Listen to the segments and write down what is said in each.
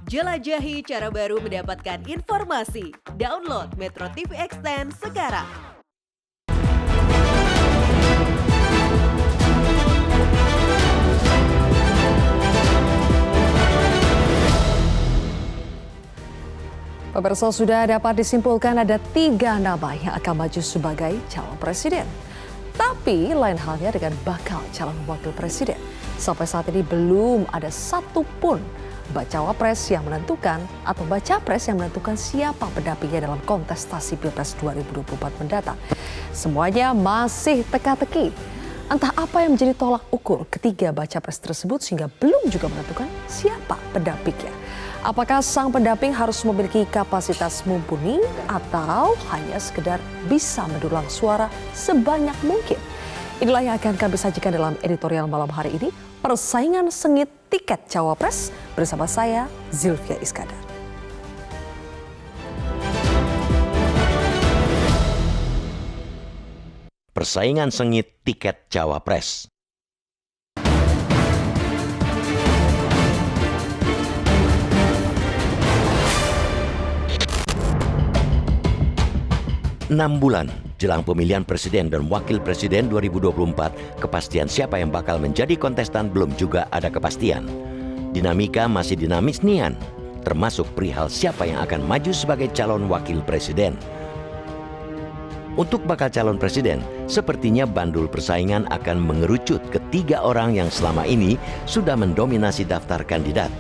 Jelajahi cara baru mendapatkan informasi. Download Metro TV Extend sekarang. Pemirsa, sudah dapat disimpulkan ada 3 nama yang akan maju sebagai calon presiden. Tapi lain halnya dengan bakal calon wakil presiden. Sampai saat ini belum ada satupun bacawa pres yang menentukan atau baca pres yang menentukan siapa pendampingnya dalam kontestasi Pilpres 2024 mendatang. Semuanya masih teka-teki. Entah apa yang menjadi tolak ukur ketiga baca pres tersebut sehingga belum juga menentukan siapa pendampingnya. Apakah sang pendamping harus memiliki kapasitas mumpuni atau hanya sekedar bisa mendulang suara sebanyak mungkin? Inilah yang akan kami sajikan dalam editorial malam hari ini, persaingan sengit tiket cawapres bersama saya Zilvia Iskandar. Persaingan sengit tiket cawapres. Enam bulan jelang pemilihan presiden dan wakil presiden 2024, kepastian siapa yang bakal menjadi kontestan belum juga ada kepastian. Dinamika masih dinamis nian, termasuk perihal siapa yang akan maju sebagai calon wakil presiden. Untuk bakal calon presiden, sepertinya bandul persaingan akan mengerucut ke 3 orang yang selama ini sudah mendominasi daftar kandidat.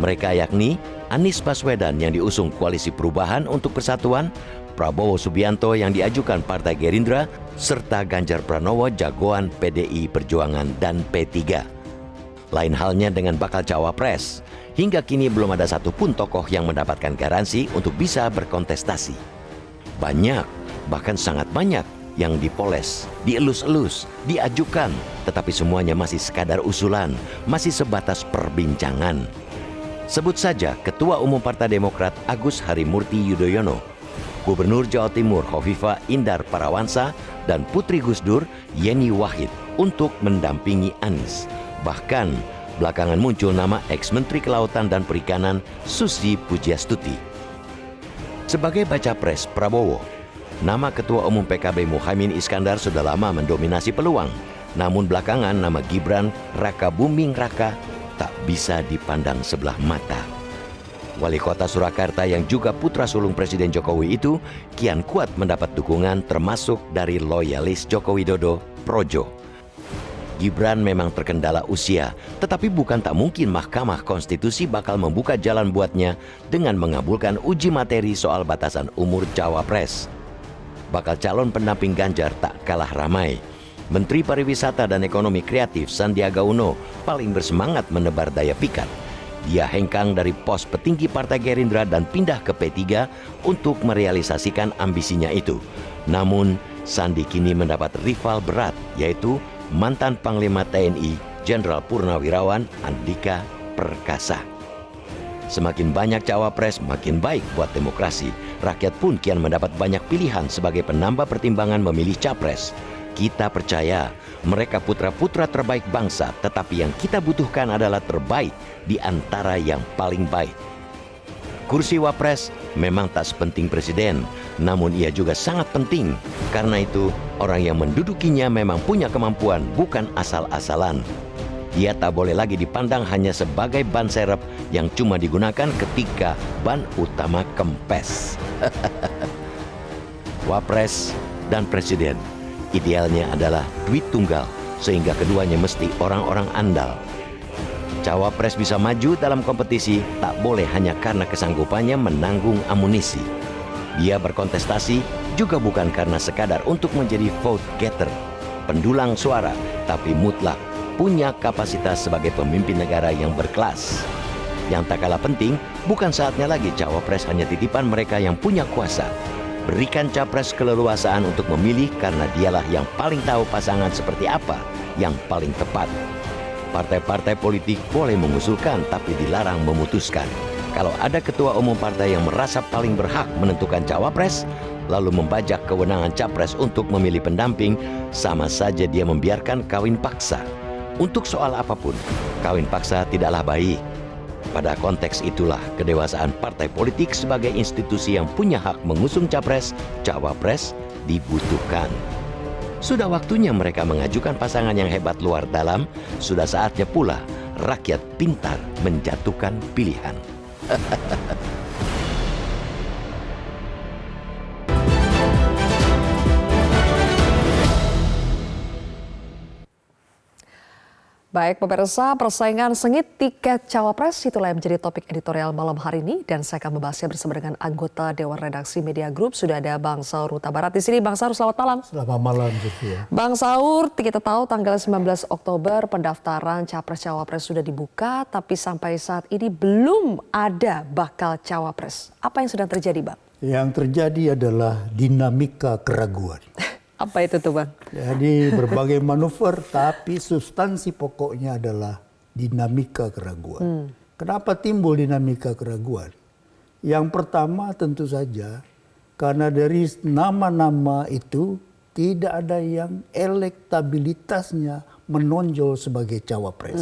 Mereka yakni Anies Baswedan yang diusung Koalisi Perubahan untuk Persatuan, Prabowo Subianto yang diajukan Partai Gerindra, serta Ganjar Pranowo jagoan PDI Perjuangan dan P3. Lain halnya dengan bakal cawapres. Hingga kini belum ada satupun tokoh yang mendapatkan garansi untuk bisa berkontestasi. Banyak, bahkan sangat banyak yang dipoles, dielus-elus, diajukan, tetapi semuanya masih sekadar usulan, masih sebatas perbincangan. Sebut saja Ketua Umum Partai Demokrat Agus Harimurti Yudhoyono, Gubernur Jawa Timur Khofifah Indar Parawansa, dan Putri Gus Dur Yeni Wahid untuk mendampingi Anies. Bahkan belakangan muncul nama ex-Menteri Kelautan dan Perikanan Susi Pujiastuti. Sebagai baca pres Prabowo, nama Ketua Umum PKB Muhaimin Iskandar sudah lama mendominasi peluang. Namun belakangan nama Gibran Raka Buming Raka tak bisa dipandang sebelah mata. Wali Kota Surakarta yang juga putra sulung Presiden Jokowi itu kian kuat mendapat dukungan termasuk dari loyalis Joko Widodo, Projo. Gibran memang terkendala usia, tetapi bukan tak mungkin Mahkamah Konstitusi bakal membuka jalan buatnya dengan mengabulkan uji materi soal batasan umur cawapres. Bakal calon pendamping Ganjar tak kalah ramai. Menteri Pariwisata dan Ekonomi Kreatif Sandiaga Uno paling bersemangat menebar daya pikat. Dia hengkang dari pos petinggi Partai Gerindra dan pindah ke P3 untuk merealisasikan ambisinya itu. Namun, Sandi kini mendapat rival berat, yaitu mantan Panglima TNI Jenderal Purnawirawan Andika Perkasa. Semakin banyak cawapres, makin baik buat demokrasi. Rakyat pun kian mendapat banyak pilihan sebagai penambah pertimbangan memilih capres. Kita percaya mereka putra-putra terbaik bangsa, tetapi yang kita butuhkan adalah terbaik di antara yang paling baik. Kursi wapres memang tak sepenting presiden, namun ia juga sangat penting. Karena itu, orang yang mendudukinya memang punya kemampuan, bukan asal-asalan. Dia tak boleh lagi dipandang hanya sebagai ban serep yang cuma digunakan ketika ban utama kempes. Wapres dan presiden idealnya adalah duit tunggal, sehingga keduanya mesti orang-orang andal. Cawapres bisa maju dalam kompetisi tak boleh hanya karena kesanggupannya menanggung amunisi. Dia berkontestasi juga bukan karena sekadar untuk menjadi vote getter, pendulang suara, tapi mutlak punya kapasitas sebagai pemimpin negara yang berkelas. Yang tak kalah penting, bukan saatnya lagi cawapres hanya titipan mereka yang punya kuasa. Berikan capres keleluasaan untuk memilih karena dialah yang paling tahu pasangan seperti apa yang paling tepat. Partai-partai politik boleh mengusulkan tapi dilarang memutuskan. Kalau ada ketua umum partai yang merasa paling berhak menentukan cawapres, lalu membajak kewenangan capres untuk memilih pendamping, sama saja dia membiarkan kawin paksa. Untuk soal apapun, kawin paksa tidaklah baik. Pada konteks itulah kedewasaan partai politik sebagai institusi yang punya hak mengusung capres, cawapres dibutuhkan. Sudah waktunya mereka mengajukan pasangan yang hebat luar dalam, sudah saatnya pula rakyat pintar menjatuhkan pilihan. Baik pemirsa, persaingan sengit tiket cawapres itulah yang menjadi topik editorial malam hari ini dan saya akan membahasnya bersama dengan anggota Dewan Redaksi Media Group. Sudah ada Bang Saur Huta Barat di sini. Bang Saur, selamat malam. Selamat malam, Sofia. Bang Saur, kita tahu tanggal 19 Oktober pendaftaran capres cawapres sudah dibuka, tapi sampai saat ini belum ada bakal cawapres. Apa yang sedang terjadi, Bang? Yang terjadi adalah dinamika keraguan. Apa itu tuh, Bang? Jadi berbagai manuver, tapi substansi pokoknya adalah dinamika keraguan. Kenapa timbul dinamika keraguan? Yang pertama tentu saja karena dari nama-nama itu tidak ada yang elektabilitasnya menonjol sebagai cawapres.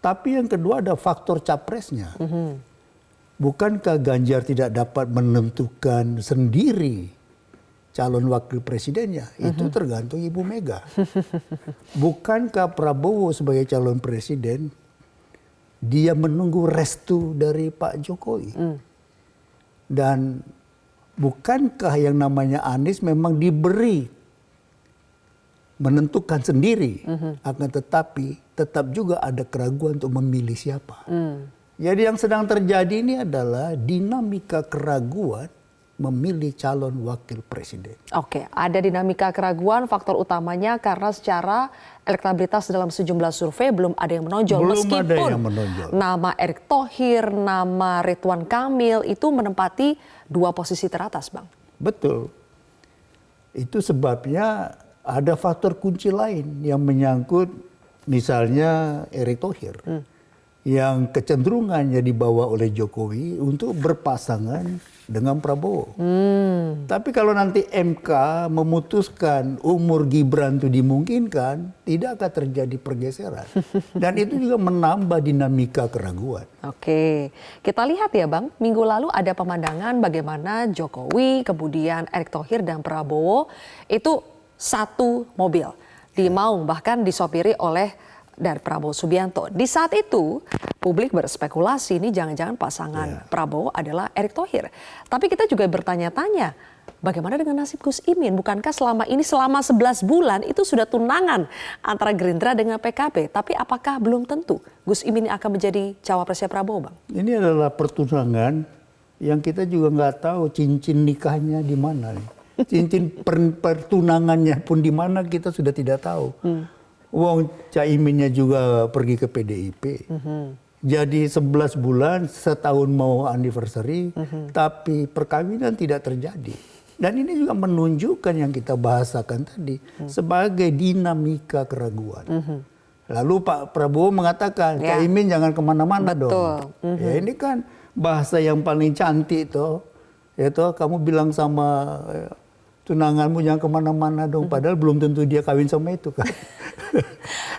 Tapi yang kedua ada faktor capresnya. Bukankah Ganjar tidak dapat menentukan sendiri calon wakil presidennya? Itu tergantung Ibu Mega. Bukankah Prabowo sebagai calon presiden dia menunggu restu dari Pak Jokowi? Dan bukankah yang namanya Anies memang diberi menentukan sendiri, akan tetapi tetap juga ada keraguan untuk memilih siapa. Jadi yang sedang terjadi ini adalah dinamika keraguan memilih calon wakil presiden. Oke, ada dinamika keraguan, faktor utamanya karena secara elektabilitas dalam sejumlah survei belum ada yang menonjol. Belum meskipun ada yang menonjol. Nama Erick Thohir, nama Ridwan Kamil itu menempati 2 posisi teratas, Bang. Betul. Itu sebabnya ada faktor kunci lain yang menyangkut misalnya Erick Thohir. Yang kecenderungannya dibawa oleh Jokowi untuk berpasangan dengan Prabowo. Tapi kalau nanti MK memutuskan umur Gibran itu dimungkinkan, tidak akan terjadi pergeseran. Dan itu juga menambah dinamika keraguan. Oke, kita lihat ya Bang, minggu lalu ada pemandangan bagaimana Jokowi, kemudian Erick Thohir dan Prabowo itu satu mobil di Maung, bahkan disopiri oleh dari Prabowo Subianto. Di saat itu publik berspekulasi ini jangan-jangan pasangan Prabowo adalah Erick Thohir. Tapi kita juga bertanya-tanya, bagaimana dengan nasib Gus Imin? Bukankah selama 11 bulan itu sudah tunangan antara Gerindra dengan PKB? Tapi apakah belum tentu Gus Imin akan menjadi cawapresnya Prabowo, Bang? Ini adalah pertunangan yang kita juga nggak tahu cincin nikahnya di mana. Cincin pertunangannya pun di mana kita sudah tidak tahu. Wong Caiminnya juga pergi ke PDIP. Jadi 11 bulan, setahun mau anniversary, tapi perkawinan tidak terjadi. Dan ini juga menunjukkan yang kita bahasakan tadi sebagai dinamika keraguan. Lalu Pak Prabowo mengatakan, Caimin jangan kemana-mana dong. Ya ini kan bahasa yang paling cantik tuh. Itu kamu bilang sama tunanganmu jangan kemana-mana dong. Padahal belum tentu dia kawin sama itu kan.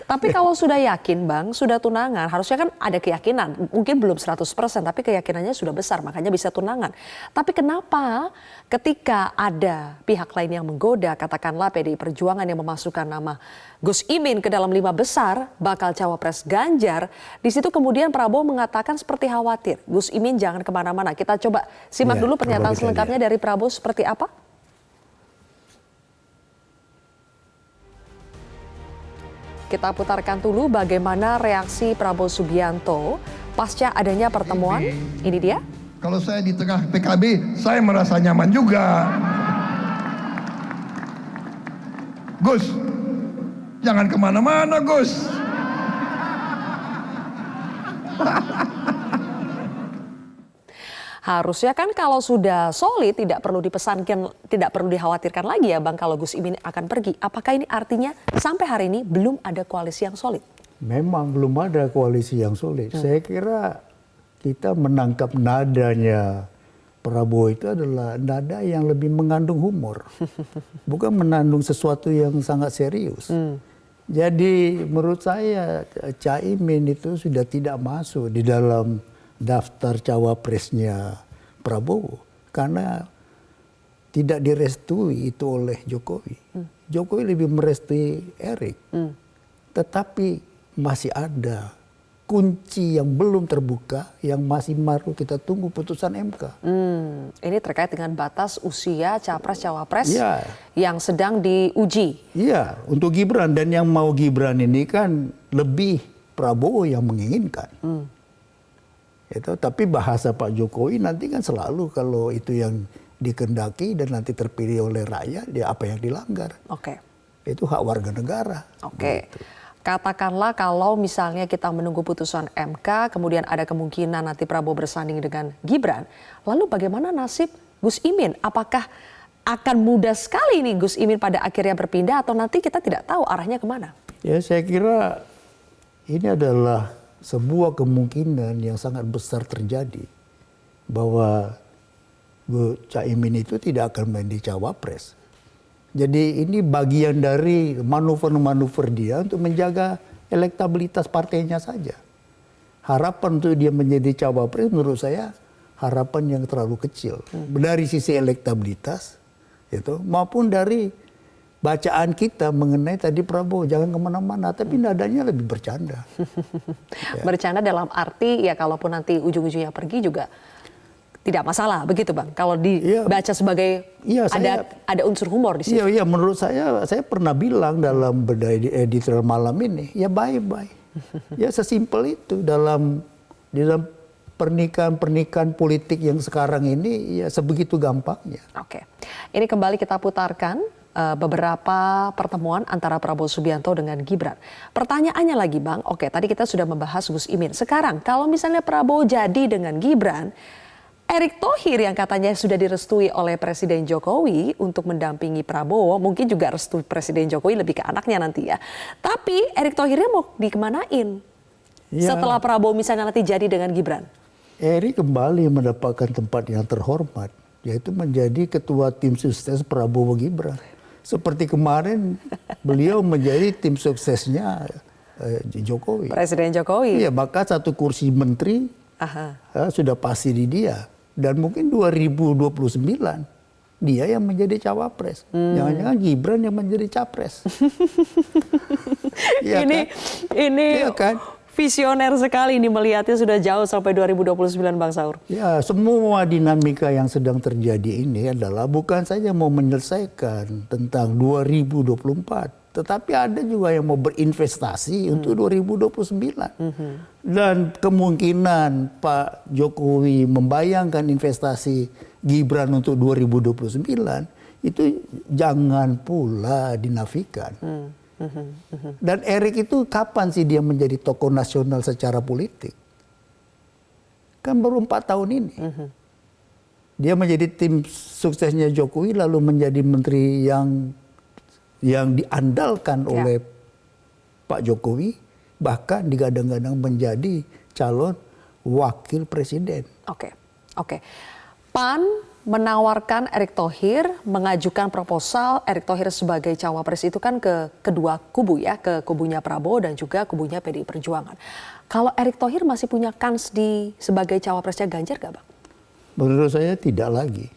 Tapi kalau sudah yakin Bang, sudah tunangan, harusnya kan ada keyakinan. Mungkin belum 100%, tapi keyakinannya sudah besar, makanya bisa tunangan. Tapi kenapa ketika ada pihak lain yang menggoda, katakanlah PDI Perjuangan yang memasukkan nama Gus Imin ke dalam 5 besar, bakal cawapres Ganjar, di situ kemudian Prabowo mengatakan seperti khawatir, Gus Imin jangan kemana-mana. Kita coba simak dulu pernyataan selengkapnya dari Prabowo seperti apa. Kita putarkan dulu bagaimana reaksi Prabowo Subianto pasca adanya pertemuan. Ini dia. Kalau saya di tengah PKB, saya merasa nyaman juga. Gus, jangan kemana-mana Gus. Harusnya kan kalau sudah solid tidak perlu dipesankan, tidak perlu dikhawatirkan lagi ya Bang kalau Gus Imin akan pergi. Apakah ini artinya sampai hari ini belum ada koalisi yang solid? Memang belum ada koalisi yang solid. Saya kira kita menangkap nadanya Prabowo itu adalah nada yang lebih mengandung humor. Bukan mengandung sesuatu yang sangat serius. Jadi menurut saya Caimin itu sudah tidak masuk di dalam daftar cawapresnya Prabowo karena tidak direstui itu oleh Jokowi. Jokowi lebih merestui Erik. Tetapi masih ada kunci yang belum terbuka yang masih baru kita tunggu putusan MK. Ini terkait dengan batas usia capres-cawapres Ya. yang sedang diuji. Iya, untuk Gibran, dan yang mau Gibran ini kan lebih Prabowo yang menginginkan. Itu, tapi bahasa Pak Jokowi nanti kan selalu kalau itu yang dikehendaki dan nanti terpilih oleh rakyat, dia apa yang dilanggar. Oke. Itu hak warga negara. Oke. Katakanlah kalau misalnya kita menunggu putusan MK, kemudian ada kemungkinan nanti Prabowo bersanding dengan Gibran. Lalu bagaimana nasib Gus Imin? Apakah akan mudah sekali nih Gus Imin pada akhirnya berpindah atau nanti kita tidak tahu arahnya kemana? Ya saya kira ini adalah sebuah kemungkinan yang sangat besar terjadi. Bahwa Caimin itu tidak akan menjadi cawapres. Jadi ini bagian dari manuver-manuver dia untuk menjaga elektabilitas partainya saja. Harapan untuk dia menjadi cawapres menurut saya harapan yang terlalu kecil. Dari sisi elektabilitas itu, maupun dari bacaan kita mengenai tadi Prabowo jangan kemana-mana, tapi nadanya lebih bercanda. Bercanda dalam arti ya kalaupun nanti ujung-ujungnya pergi juga tidak masalah, begitu Bang. Kalau dibaca sebagai ada unsur humor di situ. Iya, menurut saya pernah bilang dalam editorial malam ini, ya bye-bye. Ya sesimpel itu dalam pernikahan politik yang sekarang ini ya sebegitu gampangnya. Oke. Ini kembali kita putarkan beberapa pertemuan antara Prabowo Subianto dengan Gibran. Pertanyaannya lagi Bang, oke tadi kita sudah membahas Gus Imin. Sekarang kalau misalnya Prabowo jadi dengan Gibran, Erick Thohir yang katanya sudah direstui oleh Presiden Jokowi untuk mendampingi Prabowo, mungkin juga restu Presiden Jokowi lebih ke anaknya nanti ya. Tapi Erick Thohirnya mau dikemanain setelah Prabowo misalnya nanti jadi dengan Gibran? Erick kembali mendapatkan tempat yang terhormat, yaitu menjadi ketua tim sukses Prabowo Gibran. Seperti kemarin beliau menjadi tim suksesnya Jokowi. Presiden Jokowi. Iya, maka satu kursi menteri sudah pasti di dia. Dan mungkin 2029 dia yang menjadi cawapres. Jangan-jangan Gibran yang menjadi capres. Ya, ini ya, kan? Visioner sekali ini melihatnya sudah jauh sampai 2029 Bang Saur. Ya, semua dinamika yang sedang terjadi ini adalah bukan saja mau menyelesaikan tentang 2024. Tetapi ada juga yang mau berinvestasi untuk 2029. Dan kemungkinan Pak Jokowi membayangkan investasi Gibran untuk 2029 itu jangan pula dinafikan. Dan Erick itu kapan sih dia menjadi tokoh nasional secara politik? Kan baru 4 tahun ini. Dia menjadi tim suksesnya Jokowi lalu menjadi menteri yang diandalkan oleh Pak Jokowi, bahkan digadang-gadang menjadi calon wakil presiden. Oke. PAN menawarkan Erick Thohir, mengajukan proposal Erick Thohir sebagai cawapres itu kan ke kedua kubu ya, ke kubunya Prabowo dan juga kubunya PDI Perjuangan. Kalau Erick Thohir masih punya kans sebagai cawapresnya Ganjar gak Bang? Menurut saya tidak lagi.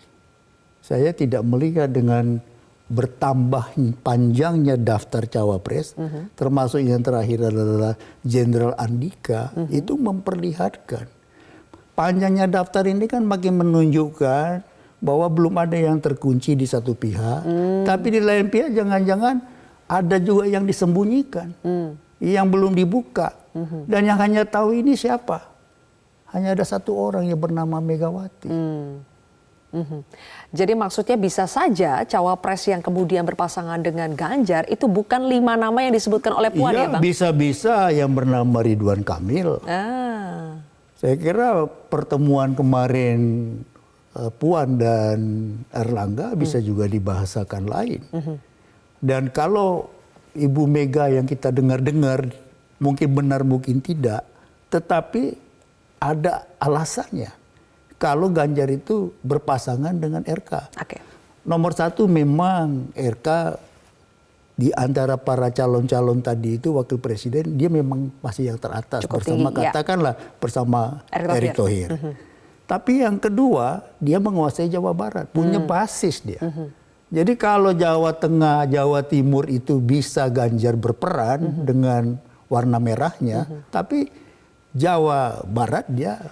Saya tidak melihat dengan bertambah panjangnya daftar cawapres, termasuk yang terakhir adalah Jenderal Andika, itu memperlihatkan panjangnya daftar ini kan makin menunjukkan bahwa belum ada yang terkunci di satu pihak, tapi di lain pihak jangan-jangan ada juga yang disembunyikan, yang belum dibuka, dan yang hanya tahu ini siapa? Hanya ada satu orang yang bernama Megawati. Jadi maksudnya bisa saja cawapres yang kemudian berpasangan dengan Ganjar itu bukan 5 nama yang disebutkan oleh Puan ya Bang? Bisa-bisa yang bernama Ridwan Kamil. Saya kira pertemuan kemarin Puan dan Erlangga bisa juga dibahasakan lain. Dan kalau Ibu Mega yang kita dengar-dengar mungkin benar mungkin tidak, tetapi ada alasannya. Kalau Ganjar itu berpasangan dengan RK. Nomor 1 memang RK di antara para calon-calon tadi itu wakil presiden dia memang masih yang teratas Cukup bersama tinggi, ya. katakanlah bersama Erick Erick Thohir. Tapi yang kedua dia menguasai Jawa Barat, punya basis dia. Jadi kalau Jawa Tengah, Jawa Timur itu bisa Ganjar berperan dengan warna merahnya, tapi Jawa Barat dia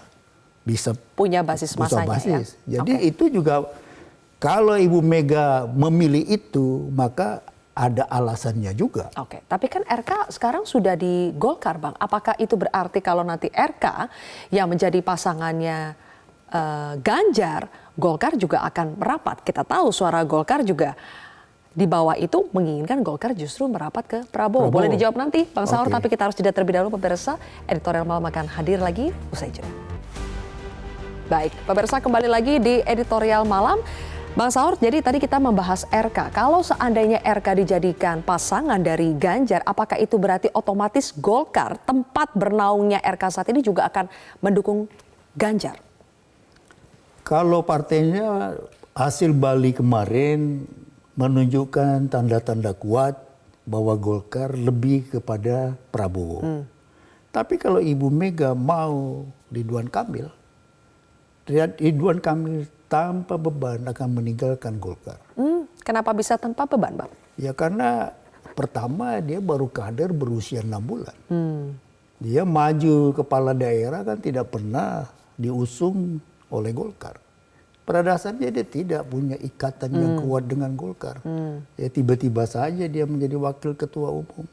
bisa Punya basis masanya ya. Jadi itu juga kalau Ibu Mega memilih itu maka ada alasannya juga. Oke, tapi kan RK sekarang sudah di Golkar, Bang. Apakah itu berarti kalau nanti RK yang menjadi pasangannya Ganjar, Golkar juga akan merapat? Kita tahu suara Golkar juga di bawah itu menginginkan Golkar justru merapat ke Prabowo. Boleh dijawab nanti, Bang Saur, tapi kita harus jeda terlebih dahulu, pemirsa. Editorial Malam akan hadir lagi usai jeda. Baik, pemirsa, kembali lagi di Editorial Malam. Bang Saur, jadi tadi kita membahas RK. Kalau seandainya RK dijadikan pasangan dari Ganjar, apakah itu berarti otomatis Golkar, tempat bernaungnya RK saat ini juga akan mendukung Ganjar? Kalau partainya hasil Bali kemarin menunjukkan tanda-tanda kuat bahwa Golkar lebih kepada Prabowo. Tapi kalau Ibu Mega mau Ridwan Kamil tanpa beban akan meninggalkan Golkar. Kenapa bisa tanpa beban, Bang? Ya karena pertama dia baru kader berusia 6 bulan. Dia maju kepala daerah kan tidak pernah diusung oleh Golkar. Pada dasarnya dia tidak punya ikatan yang kuat dengan Golkar. Ya tiba-tiba saja dia menjadi wakil ketua umum.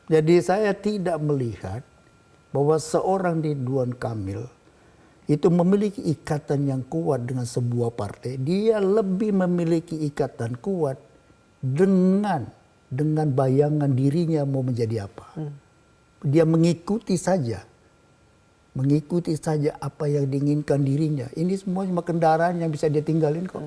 Jadi saya tidak melihat bahwa seorang Ridwan Kamil itu memiliki ikatan yang kuat dengan sebuah partai. Dia lebih memiliki ikatan kuat dengan bayangan dirinya mau menjadi apa. Dia mengikuti saja apa yang diinginkan dirinya. Ini semua cuma kendaraan yang bisa dia tinggalin kok.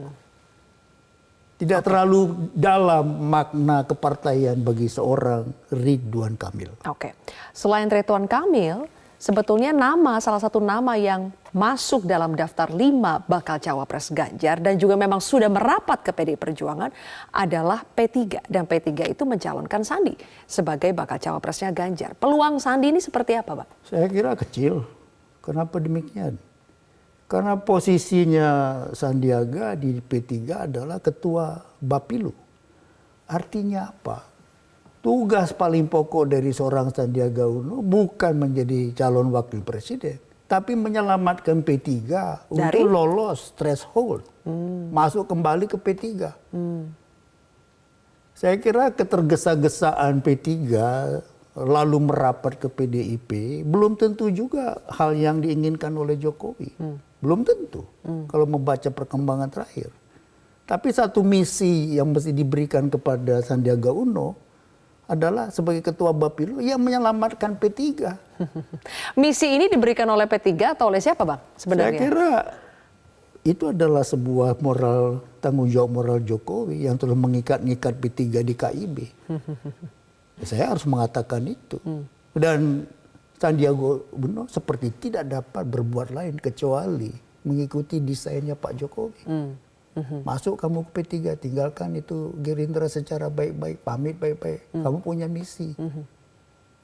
Tidak terlalu dalam makna kepartaian bagi seorang Ridwan Kamil. Oke, selain Ridwan Kamil, sebetulnya salah satu nama yang masuk dalam daftar 5 bakal cawapres Ganjar dan juga memang sudah merapat ke PDI Perjuangan adalah P3. Dan P3 itu mencalonkan Sandi sebagai bakal cawapresnya Ganjar. Peluang Sandi ini seperti apa, Bang? Saya kira kecil. Kenapa demikian? Karena posisinya Sandiaga di P3 adalah ketua Bapilu. Artinya apa? Tugas paling pokok dari seorang Sandiaga Uno bukan menjadi calon wakil presiden, tapi menyelamatkan P3 untuk lolos threshold, masuk kembali ke P3. Saya kira ketergesa-gesaan P3 lalu merapat ke PDIP belum tentu juga hal yang diinginkan oleh Jokowi. Belum tentu kalau membaca perkembangan terakhir. Tapi satu misi yang mesti diberikan kepada Sandiaga Uno adalah sebagai ketua Bapilu yang menyelamatkan P3. Misi ini diberikan oleh P3 atau oleh siapa, Bang, sebenarnya? Saya kira itu adalah sebuah tanggung jawab moral Jokowi yang telah mengikat-ngikat P3 di KIB. Saya harus mengatakan itu. Dan Sandiaga Uno seperti tidak dapat berbuat lain kecuali mengikuti desainnya Pak Jokowi. Masuk kamu ke P3, tinggalkan itu Gerindra secara baik-baik, pamit baik-baik. Kamu punya misi.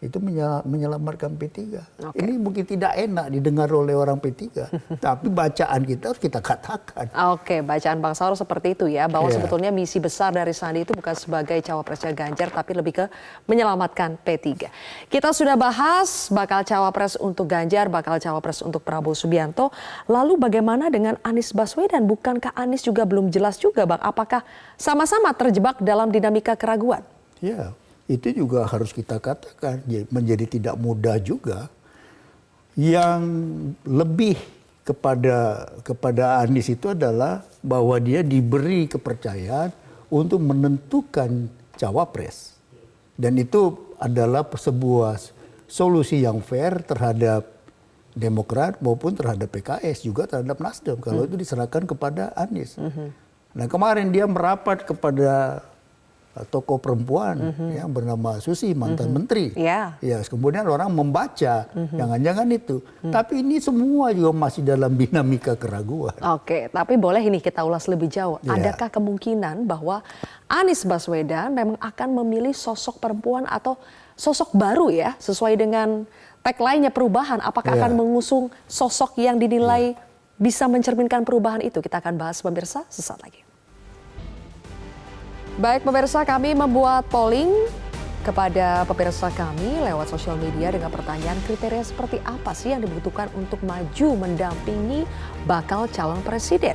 Itu menyelamatkan P3. Ini mungkin tidak enak didengar oleh orang P3. Tapi bacaan kita harus kita katakan. Oke, bacaan Bang Saur seperti itu ya. Bahwa sebetulnya misi besar dari Sandi itu bukan sebagai cawapresnya Ganjar, tapi lebih ke menyelamatkan P3. Kita sudah bahas bakal cawapres untuk Ganjar, bakal cawapres untuk Prabowo Subianto. Lalu bagaimana dengan Anies Baswedan? Bukankah Anies juga belum jelas juga, Bang? Apakah sama-sama terjebak dalam dinamika keraguan? Ya. Itu juga harus kita katakan menjadi tidak mudah juga. Yang lebih kepada Anies itu adalah bahwa dia diberi kepercayaan untuk menentukan cawapres. Dan itu adalah sebuah solusi yang fair terhadap Demokrat maupun terhadap PKS, juga terhadap Nasdem kalau itu diserahkan kepada Anies. Nah kemarin dia merapat kepada tokoh perempuan yang bernama Susi, mantan menteri. Ya. Ya, kemudian orang membaca, jangan-jangan itu. Tapi ini semua juga masih dalam dinamika keraguan. Oke, tapi boleh ini kita ulas lebih jauh. Ya. Adakah kemungkinan bahwa Anies Baswedan memang akan memilih sosok perempuan atau sosok baru ya, sesuai dengan tagline-nya perubahan? Apakah Ya. akan mengusung sosok yang dinilai bisa mencerminkan perubahan itu? Kita akan bahas pemirsa sesaat lagi. Baik pemirsa, kami membuat polling kepada pemirsa kami lewat sosial media dengan pertanyaan kriteria seperti apa sih yang dibutuhkan untuk maju mendampingi bakal calon presiden.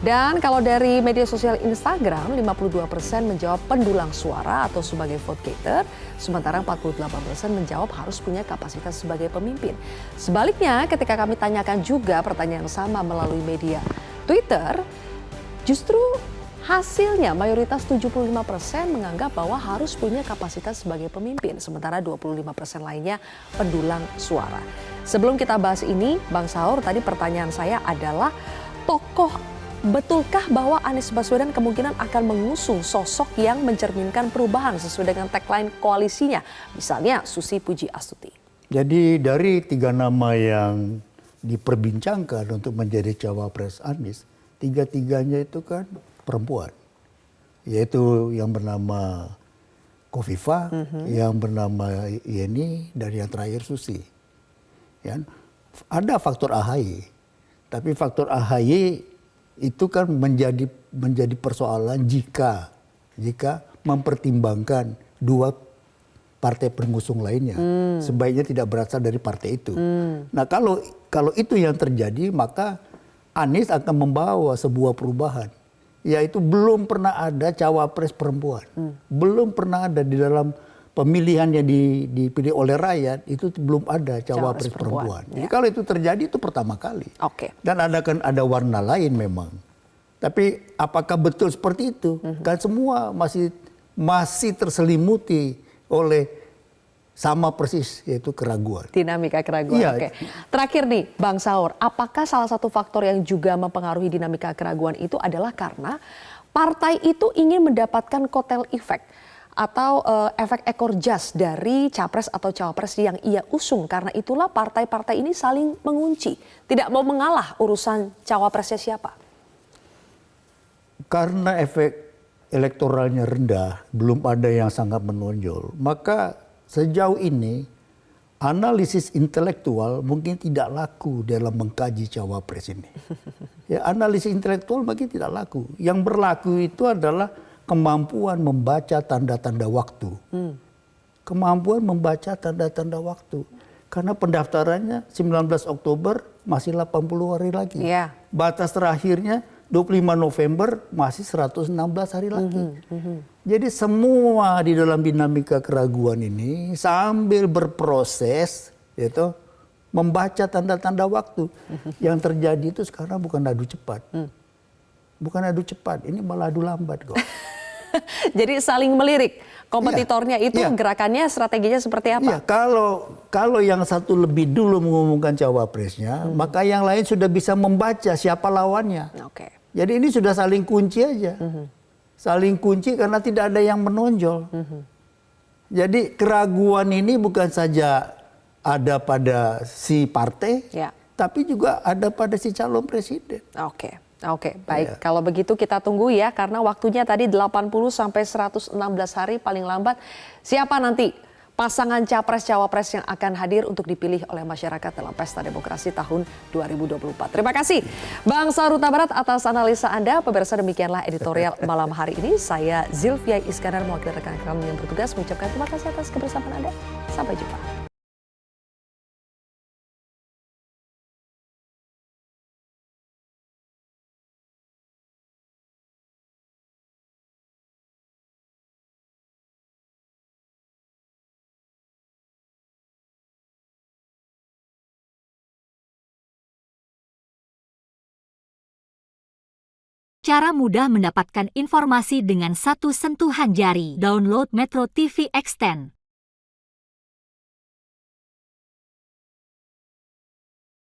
Dan kalau dari media sosial Instagram, 52% menjawab pendulang suara atau sebagai vote getter, sementara 48% menjawab harus punya kapasitas sebagai pemimpin. Sebaliknya, ketika kami tanyakan juga pertanyaan yang sama melalui media Twitter, justru hasilnya mayoritas 75% menganggap bahwa harus punya kapasitas sebagai pemimpin, sementara 25% lainnya pendulang suara. Sebelum kita bahas ini, Bang Saur, tadi pertanyaan saya adalah betulkah bahwa Anies Baswedan kemungkinan akan mengusung sosok yang mencerminkan perubahan sesuai dengan tagline koalisinya, misalnya Susi Pujiastuti? Jadi dari 3 nama yang diperbincangkan untuk menjadi cawapres Anies, 3-tiganya itu kan perempuan, yaitu yang bernama Kofifa, yang bernama Yeni, dan yang terakhir Susi. Ya, ada faktor AHY, tapi faktor AHY itu kan menjadi persoalan jika mempertimbangkan 2 partai pengusung lainnya, sebaiknya tidak berasal dari partai itu. Nah kalau itu yang terjadi, maka Anies akan membawa sebuah perubahan. Yaitu belum pernah ada cawapres perempuan. Belum pernah ada di dalam pemilihan yang dipilih oleh rakyat, itu belum ada cawapres perempuan. Jadi kalau itu terjadi itu pertama kali. Oke. Dan ada warna lain memang. Tapi apakah betul seperti itu? Kan semua masih terselimuti oleh sama persis, yaitu keraguan. Dinamika keraguan. Iya. Oke. Terakhir nih, Bang Saur, apakah salah satu faktor yang juga mempengaruhi dinamika keraguan itu adalah karena partai itu ingin mendapatkan kotel efek atau efek ekor jas dari capres atau cawapres yang ia usung? Karena itulah partai-partai ini saling mengunci, tidak mau mengalah urusan cawapresnya siapa. Karena efek elektoralnya rendah, belum ada yang sangat menonjol, maka sejauh ini analisis intelektual mungkin tidak laku dalam mengkaji cawapres ini. Ya, analisis intelektual mungkin tidak laku. Yang berlaku itu adalah kemampuan membaca tanda-tanda waktu. Kemampuan membaca tanda-tanda waktu. Karena pendaftarannya 19 Oktober masih 80 hari lagi. Ya. Batas terakhirnya 25 November masih 116 hari lagi. Jadi semua di dalam dinamika keraguan ini sambil berproses, yaitu membaca tanda-tanda waktu. Yang terjadi itu sekarang bukan adu cepat. Bukan adu cepat, ini malah adu lambat kok. Jadi saling melirik. Kompetitornya itu gerakannya, strateginya seperti apa? Iya, kalau yang satu lebih dulu mengumumkan cawapresnya, maka yang lain sudah bisa membaca siapa lawannya. Oke. Jadi ini sudah saling kunci aja. Saling kunci karena tidak ada yang menonjol. Jadi keraguan ini bukan saja ada pada si partai, tapi juga ada pada si calon presiden. Oke, baik. Kalau begitu kita tunggu ya, karena waktunya tadi 80 sampai 116 hari paling lambat. Siapa nanti pasangan capres-cawapres yang akan hadir untuk dipilih oleh masyarakat dalam Pesta Demokrasi tahun 2024. Terima kasih Bang Saur Huta Barat atas analisa Anda. Pemirsa, demikianlah editorial malam hari ini. Saya Zilvia Iskandar mewakili rekan kami yang bertugas mengucapkan terima kasih atas kebersamaan Anda. Sampai jumpa. Cara mudah mendapatkan informasi dengan satu sentuhan jari. Download Metro TV Extend.